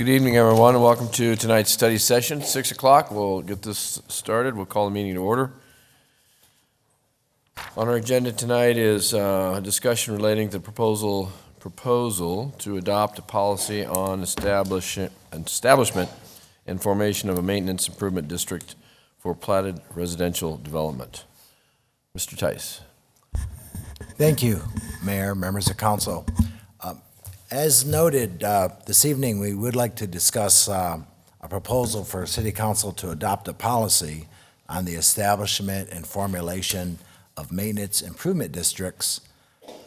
Good evening, everyone, and welcome to tonight's study session. 6 o'clock, we'll get this started. We'll call the meeting to order. On our agenda tonight is a discussion relating to proposal to adopt a policy on establishment and formation of a maintenance improvement district for platted residential development. Mr. Tice. Thank you, Mayor, members of council. As noted, this evening we would like to discuss a proposal for City Council to adopt a policy on the establishment and formulation of maintenance improvement districts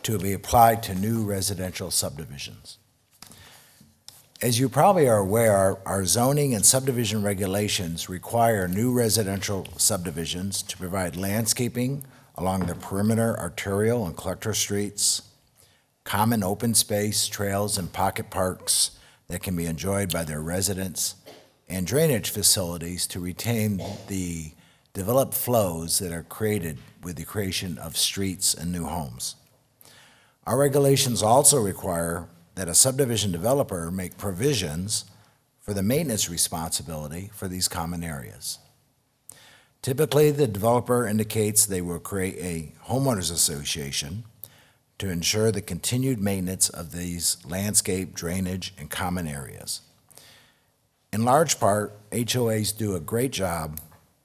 to be applied to new residential subdivisions. As you probably are aware, our zoning and subdivision regulations require new residential subdivisions to provide landscaping along the perimeter, arterial, and collector streets, common open space, trails, and pocket parks that can be enjoyed by their residents, and drainage facilities to retain the developed flows that are created with the creation of streets and new homes. Our regulations also require that a subdivision developer make provisions for the maintenance responsibility for these common areas. Typically, the developer indicates they will create a homeowners association to ensure the continued maintenance of these landscape, drainage, and common areas. In large part, HOAs do a great job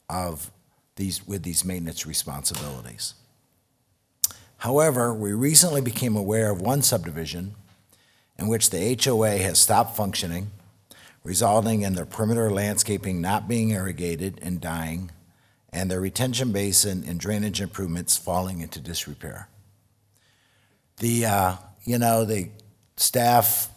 with these maintenance responsibilities. However, we recently became aware of one subdivision in which the HOA has stopped functioning, resulting in their perimeter landscaping not being irrigated and dying, and their retention basin and drainage improvements falling into disrepair. The staff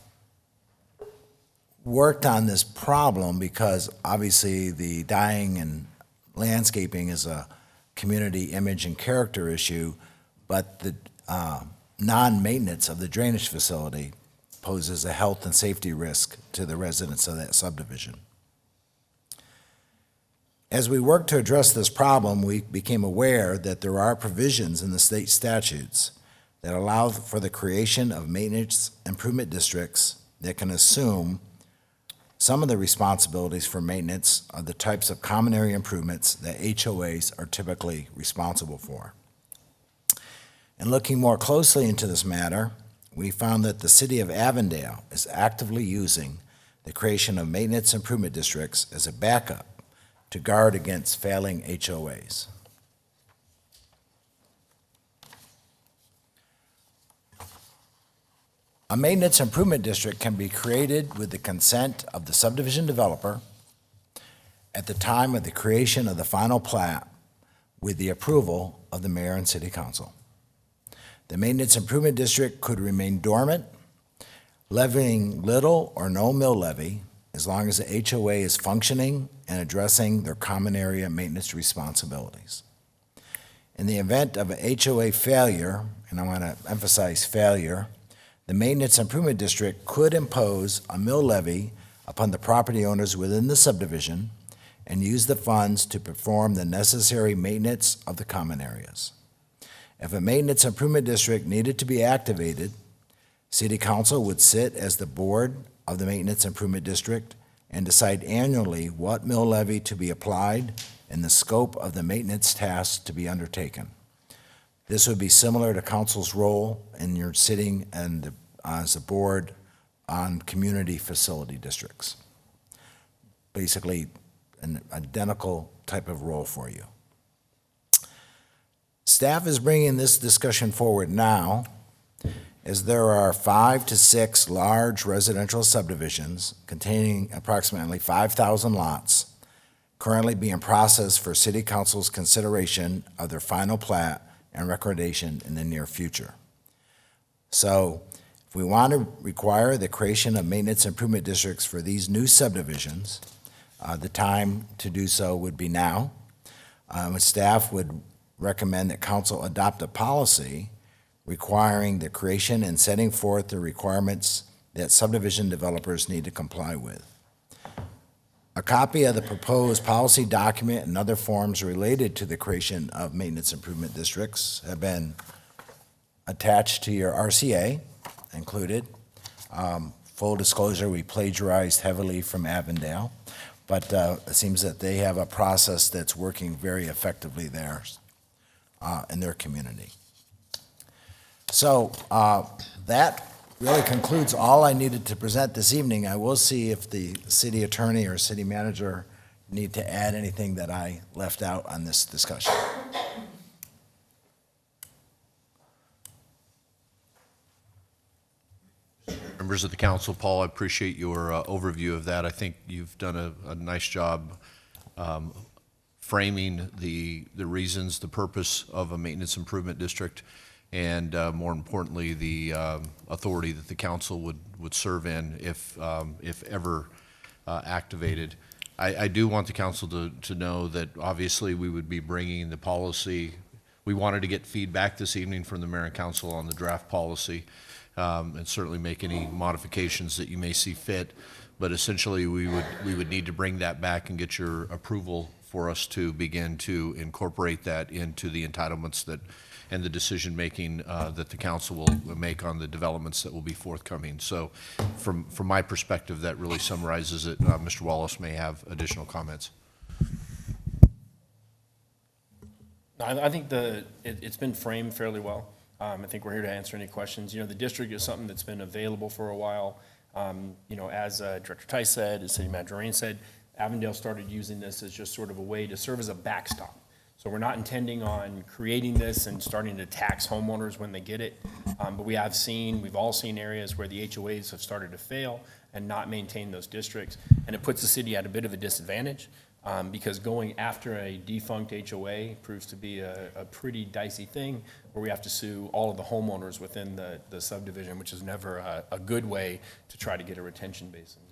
worked on this problem because obviously the dying and landscaping is a community image and character issue, but the non-maintenance of the drainage facility poses a health and safety risk to the residents of that subdivision. As we work to address this problem, we became aware that there are provisions in the state statutes that allow for the creation of maintenance improvement districts that can assume some of the responsibilities for maintenance of the types of common area improvements that HOAs are typically responsible for. And looking more closely into this matter, we found that the city of Avondale is actively using the creation of maintenance improvement districts as a backup to guard against failing HOAs. A maintenance improvement district can be created with the consent of the subdivision developer at the time of the creation of the final plat with the approval of the mayor and city council. The maintenance improvement district could remain dormant, levying little or no mill levy as long as the HOA is functioning and addressing their common area maintenance responsibilities. In the event of a HOA failure, and I want to emphasize failure, the Maintenance Improvement District could impose a mill levy upon the property owners within the subdivision and use the funds to perform the necessary maintenance of the common areas. If a Maintenance Improvement District needed to be activated, City Council would sit as the board of the Maintenance Improvement District and decide annually what mill levy to be applied and the scope of the maintenance tasks to be undertaken. This would be similar to council's role in your sitting and as a board on community facility districts. Basically, an identical type of role for you. Staff is bringing this discussion forward now as there are 5 to 6 large residential subdivisions containing approximately 5,000 lots currently being processed for City Council's consideration of their final plat and recommendation in the near future. So if we want to require the creation of maintenance improvement districts for these new subdivisions, the time to do so would be now. Staff would recommend that council adopt a policy requiring the creation and setting forth the requirements that subdivision developers need to comply with. A copy of the proposed policy document and other forms related to the creation of maintenance improvement districts have been attached to your RCA, included. full disclosure, we plagiarized heavily from Avondale, but it seems that they have a process that's working very effectively there in their community. So that really concludes all I needed to present this evening. I will see if the city attorney or city manager need to add anything that I left out on this discussion. Members of the council, Paul, I appreciate your overview of that. I think you've done a nice job framing the reasons, the purpose of a maintenance improvement district, and more importantly, the authority that the council would serve in if ever activated. I do want the council to know that obviously we would be bringing the policy. We wanted to get feedback this evening from the mayor and council on the draft policy. And certainly make any modifications that you may see fit. But essentially, we would need to bring that back and get your approval for us to begin to incorporate that into the entitlements that and the decision making that the council will make on the developments that will be forthcoming. So, from my perspective, that really summarizes it. Mr. Wallace may have additional comments. I think it's been framed fairly well. I think we're here to answer any questions. You know, the district is something that's been available for a while. You know, as Director Tice said, as City Manager Rain said, Avondale started using this as just sort of a way to serve as a backstop. So we're not intending on creating this and starting to tax homeowners when they get it. But we've all seen areas where the HOAs have started to fail and not maintain those districts. And it puts the city at a bit of a disadvantage. Because going after a defunct HOA proves to be a pretty dicey thing where we have to sue all of the homeowners within the subdivision, which is never a good way to try to get a retention basin.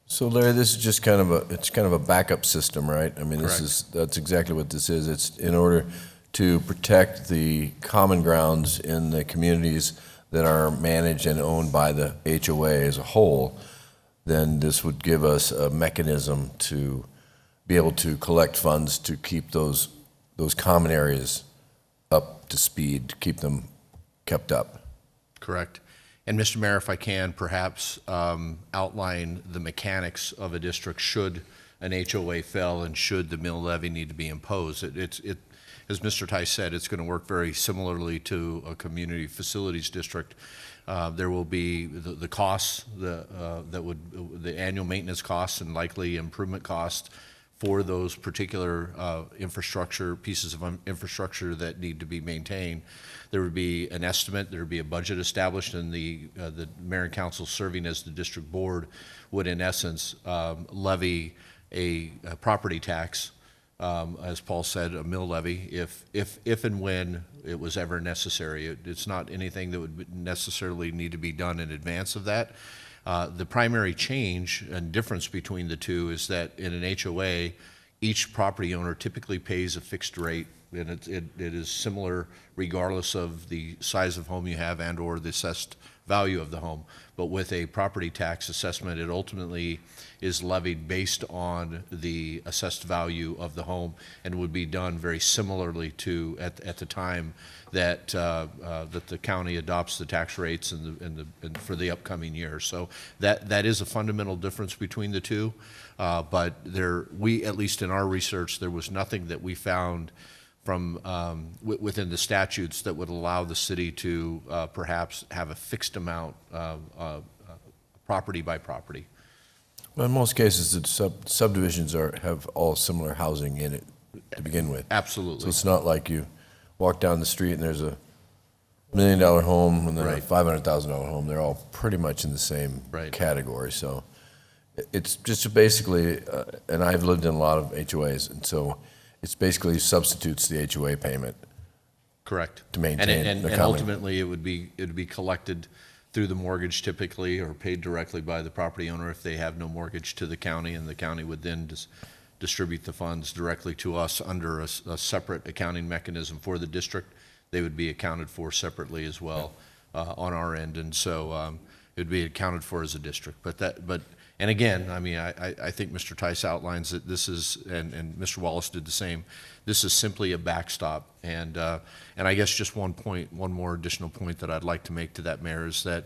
So Larry, this is just kind of a backup system, right? I mean, Correct. that's exactly what this is. It's in order to protect the common grounds in the communities that are managed and owned by the HOA as a whole. Then this would give us a mechanism to be able to collect funds to keep those common areas up to speed, to keep them kept up. Correct. And Mr. Mayor, if I can, perhaps outline the mechanics of a district should an HOA fail and should the mill levy need to be imposed. As Mr. Tice said, it's going to work very similarly to a community facilities district. There will be the costs, the annual maintenance costs and likely improvement costs for those particular pieces of infrastructure that need to be maintained. There would be an estimate, there would be a budget established, and the mayor and council serving as the district board would in essence levy a property tax, as Paul said, a mill levy, if and when it was ever necessary. It's not anything that would necessarily need to be done in advance of that. The primary change and difference between the two is that in an HOA, each property owner typically pays a fixed rate, and it is similar regardless of the size of home you have and or the assessed value of the home. But with a property tax assessment, it ultimately is levied based on the assessed value of the home and would be done very similarly to at the time that that the county adopts the tax rates and for the upcoming year. So that is a fundamental difference between the two. But we, at least in our research, there was nothing that we found from within the statutes that would allow the city to perhaps have a fixed amount property by property. Well, in most cases, the subdivisions have all similar housing in it to begin with. Absolutely. So it's not like you walk down the street and there's $1 million home and then Right. a $500,000 home. They're all pretty much in the same Right. category. So it's just basically, and I've lived in a lot of HOAs, and so it's basically substitutes the HOA payment. Correct. To maintain and the and common. ultimately it would be collected through the mortgage typically, or paid directly by the property owner if they have no mortgage to the county, and the county would then distribute the funds directly to us under a separate accounting mechanism for the district. They would be accounted for separately as well on our end, and so it would be accounted for as a district. And again, I mean, I think Mr. Tice outlines that this is, and Mr. Wallace did the same. This is simply a backstop, and I guess just one more additional point that I'd like to make to that, Mayor, is that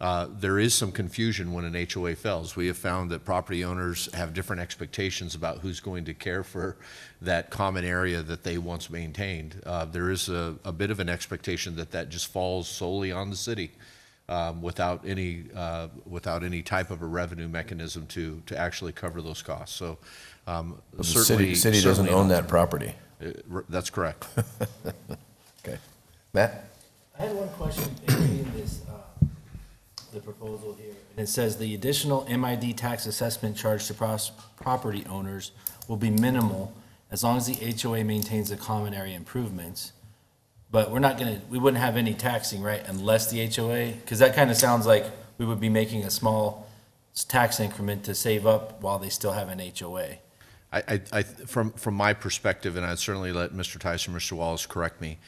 there is some confusion when an HOA fails. We have found that property owners have different expectations about who's going to care for that common area that they once maintained. There is a bit of an expectation that that just falls solely on the city, without any type of a revenue mechanism to actually cover those costs. So The certainly, city doesn't certainly own not. that property. That's correct. Okay. Matt? I had one question in reading this, the proposal here. And it says the additional MID tax assessment charged to property owners will be minimal as long as the HOA maintains the common area improvements. But we wouldn't have any taxing, right, unless the HOA, because that kind of sounds like we would be making a small tax increment to save up while they still have an HOA. From my perspective, and I'd certainly let Mr. Tyson, Mr. Wallace correct me,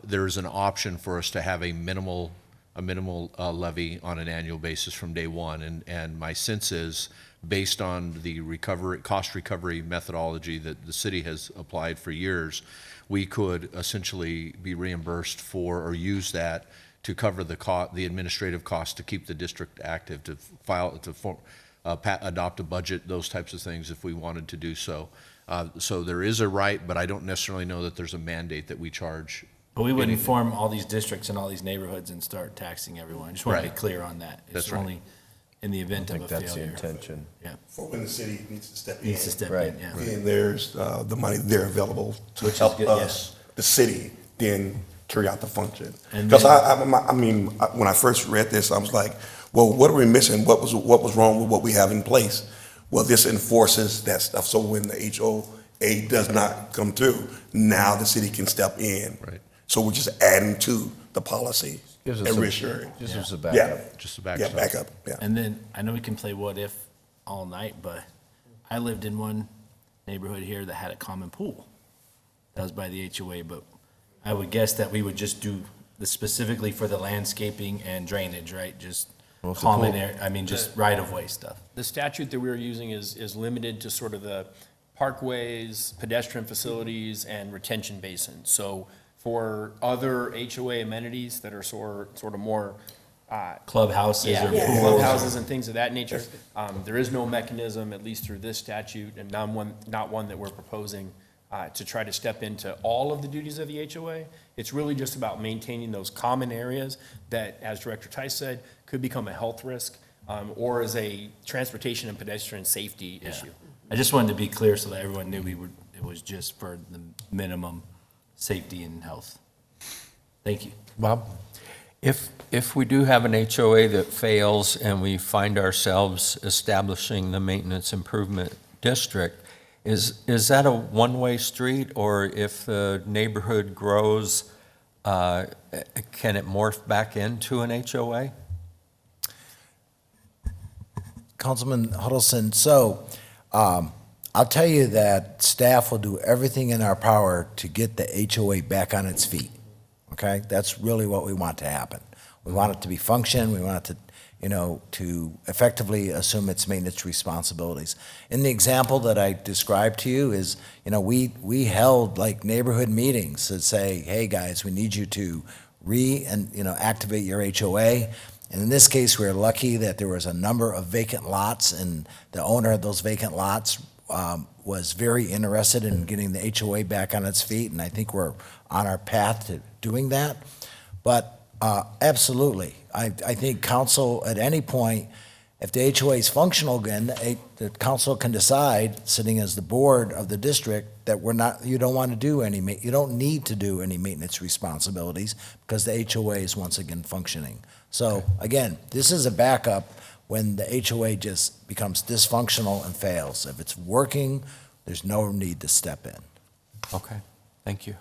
there is an option for us to have a minimal levy on an annual basis from day one. And my sense is, based on the cost recovery methodology that the city has applied for years, we could essentially be reimbursed for or use that to cover the administrative cost to keep the district active, to adopt a budget, those types of things if we wanted to do so. So there is a right, but I don't necessarily know that there's a mandate that we charge. But we wouldn't anything. form all these districts and all these neighborhoods and start taxing everyone. Just want to be Right. clear on that. That's It's right. only in the I event of think a that's the failure. intention. Yeah, For when the city needs to step in. needs to step Right. in, yeah. And there's the money there available to Which is help good, us, the city, then carry out the function. And Because then- I mean, when I first read this, I was like, well, what are we missing? What was wrong with what we have in place? Well, this enforces that stuff. So when the HOA does not come through, now the city can step in. Right. So we're just adding to the policy Gives us and some- reassuring. Gives us a Yeah, backup. Just a yeah, backstop. backup, yeah. And then, I know we can play what if all night, but I lived in one neighborhood here that had a common pool. That was by the HOA, but I would guess that we would just do this specifically for the landscaping and drainage, right? Just Well, if the common pool- area, I mean, just right-of-way stuff. The statute that we were using is limited to sort of the parkways, pedestrian facilities, and retention basins. So for other HOA amenities that are sort of more, Clubhouses or yeah, pools. clubhouses and things of that nature, there is no mechanism, at least through this statute, and not one that we're proposing, to try to step into all of the duties of the HOA. It's really just about maintaining those common areas that, as Director Tice said, could become a health risk, or as a transportation and pedestrian safety issue. I just wanted to be clear so that everyone knew it was just for the minimum safety and health. Thank you. Bob, if we do have an HOA that fails and we find ourselves establishing the maintenance improvement district, is that a one-way street, or if the neighborhood grows, can it morph back into an HOA? Councilman Huddleston, so I'll tell you that staff will do everything in our power to get the HOA back on its feet, okay? That's really what we want to happen. We want it to be function, we want it to, to effectively assume its maintenance responsibilities. In the example that I described to you is, we held like neighborhood meetings to say, hey, guys, we need you to activate your HOA. And in this case, we were lucky that there was a number of vacant lots, and the owner of those vacant lots was very interested in getting the HOA back on its feet, and I think we're on our path to doing that. But absolutely, I think council, at any point, if the HOA is functional again, the council can decide, sitting as the board of the district, that you don't need to do any maintenance responsibilities because the HOA is once again functioning. So again, this is a backup when the HOA just becomes dysfunctional and fails. If it's working, there's no need to step in. Okay, thank you.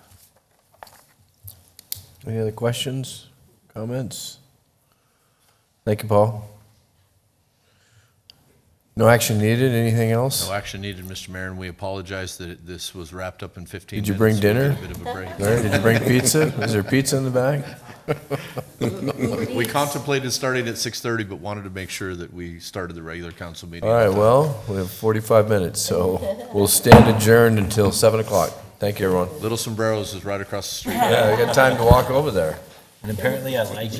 Any other questions, comments? Thank you, Paul. No action needed, anything else? No action needed, Mr. Mayor, and we apologize that this was wrapped up in 15 Did you minutes. bring We'll dinner? get a bit of a break. Larry, did you bring pizza? Is there pizza in the bag? We contemplated starting at 6:30, but wanted to make sure that we started the regular council meeting. All right, well, we have 45 minutes, so we'll stand adjourned until 7 o'clock. Thank you, everyone. Little Sombreros is right across the street. Yeah, I got time to walk over there. And apparently I like